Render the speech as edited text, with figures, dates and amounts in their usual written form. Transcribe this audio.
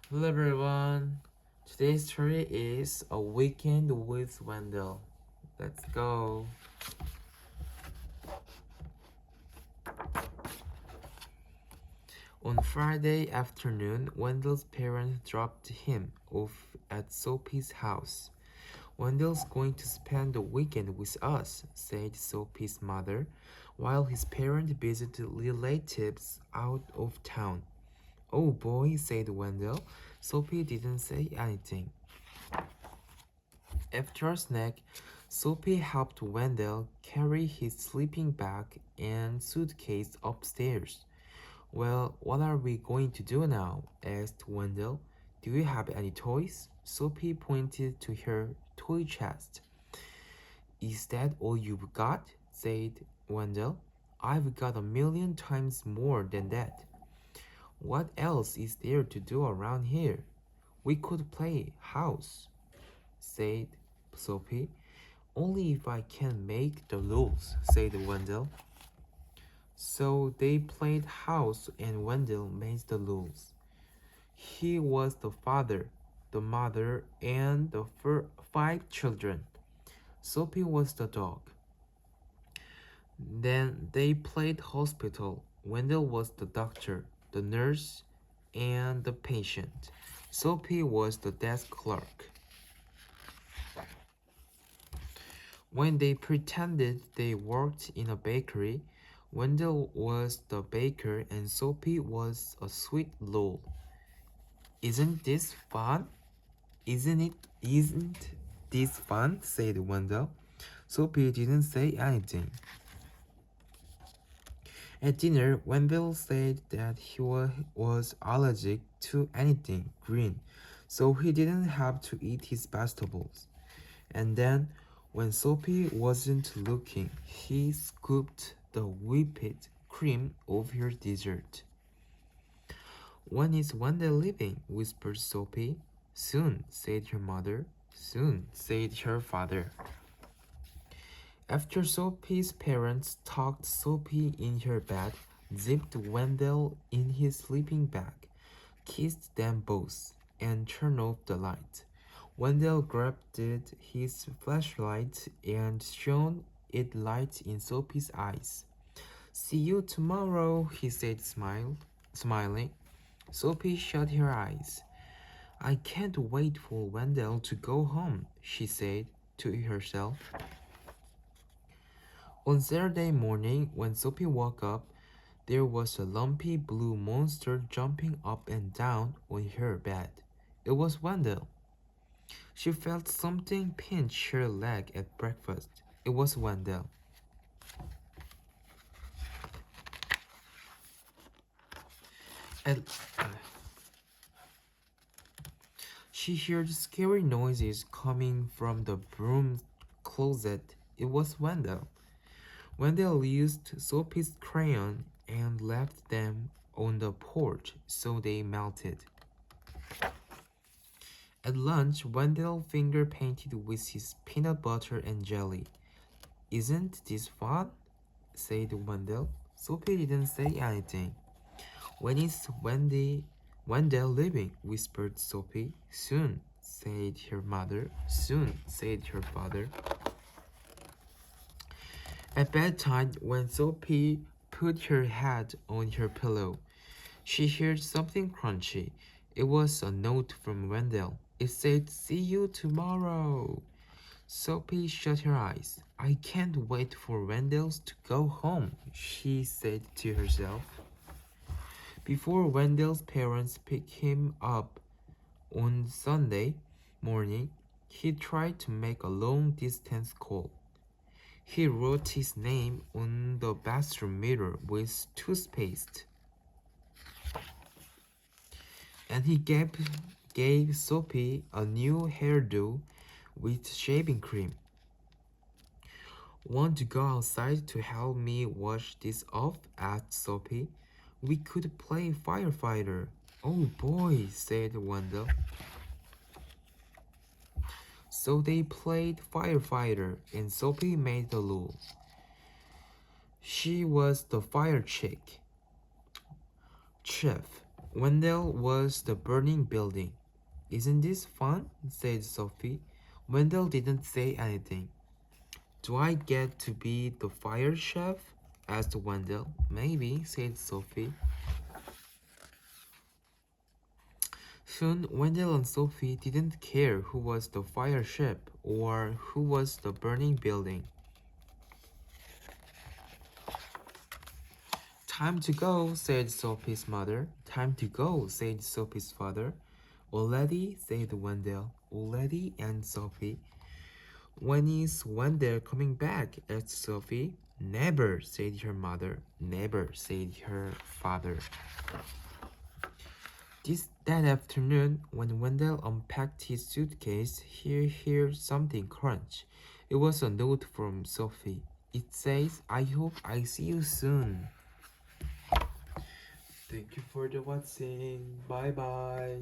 Hello everyone. Today's story is A Weekend with Wendell. Let's go. On Friday afternoon, Wendell's parents dropped him off at Sophie's house. Wendell's going to spend the weekend with us, said Sophie's mother, while his parents visited relatives out of town. Oh boy, said Wendell. Sophie didn't say anything. After a snack, Sophie helped Wendell carry his sleeping bag and suitcase upstairs. Well, what are we going to do now? Asked Wendell. Do you have any toys? Sophie pointed to her toy chest. Is that all you've got? Said Wendell. I've got a million times more than that. What else is there to do around here? We could play house, said Sophie. Only if I can make the rules, said Wendell. So they played house and Wendell made the rules. He was the father, the mother, and the five children. Sophie was the dog. Then they played hospital. Wendell was the doctor, the nurse, and the patient. Sophie was the desk clerk. When they pretended they worked in a bakery, Wendell was the baker and Sophie was a sweet roll. Isn't this fun? Isn't this fun? Said Wendell. Sophie didn't say anything. At dinner, Wendell said that he was allergic to anything green, so he didn't have to eat his vegetables. And then, when Sophie wasn't looking, he scooped the whipped cream over her dessert. When is Wendell leaving? Whispered Sophie. Soon, said her mother. Soon, said her father. After Sophie's parents tucked Sophie in her bed, zipped Wendell in his sleeping bag, kissed them both, and turned off the light. Wendell grabbed his flashlight and shone it light in Sophie's eyes. See you tomorrow, he said, smiling. Sophie shut her eyes. I can't wait for Wendell to go home, she said to herself. On Saturday morning, when Sophie woke up, there was a lumpy blue monster jumping up and down on her bed. It was Wendell. She felt something pinch her leg at breakfast. It was Wendell. At, she heard scary noises coming from the broom closet. It was Wendell. Wendell used Sophie's crayon and left them on the porch so they melted. At lunch, Wendell finger painted with his peanut butter and jelly. Isn't this fun? Said Wendell. Sophie didn't say anything. When is Wendell leaving? Whispered Sophie. Soon, said her mother. Soon, said her father. At bedtime, when Sophie put her head on her pillow, she heard something crunchy. It was a note from Wendell. It said, See you tomorrow. Sophie shut her eyes. I can't wait for Wendell to go home, she said to herself. Before Wendell's parents picked him up on Sunday morning, he tried to make a long distance call. He wrote his name on the bathroom mirror with toothpaste. And he gave Sophie a new hairdo with shaving cream. Want to go outside to help me wash this off? Asked Sophie. We could play firefighter. Oh boy, said Wendell. So they played firefighter, and Sophie made the rules. She was the fire chief. Wendell was the burning building. Isn't this fun? Said Sophie. Wendell didn't say anything. Do I get to be the fire chef? Asked Wendell. Maybe, said Sophie. Soon, Wendell and Sophie didn't care who was the fire ship or who was the burning building. Time to go, said Sophie's mother. Time to go, said Sophie's father. Already, said Wendell. Already, and Sophie. When is Wendell coming back? Asked Sophie. Never, said her mother. Never, said her father. That afternoon, when Wendell unpacked his suitcase, he heard something crunch. It was a note from Sophie. It says, I hope I see you soon. Thank you for the watching. Bye bye.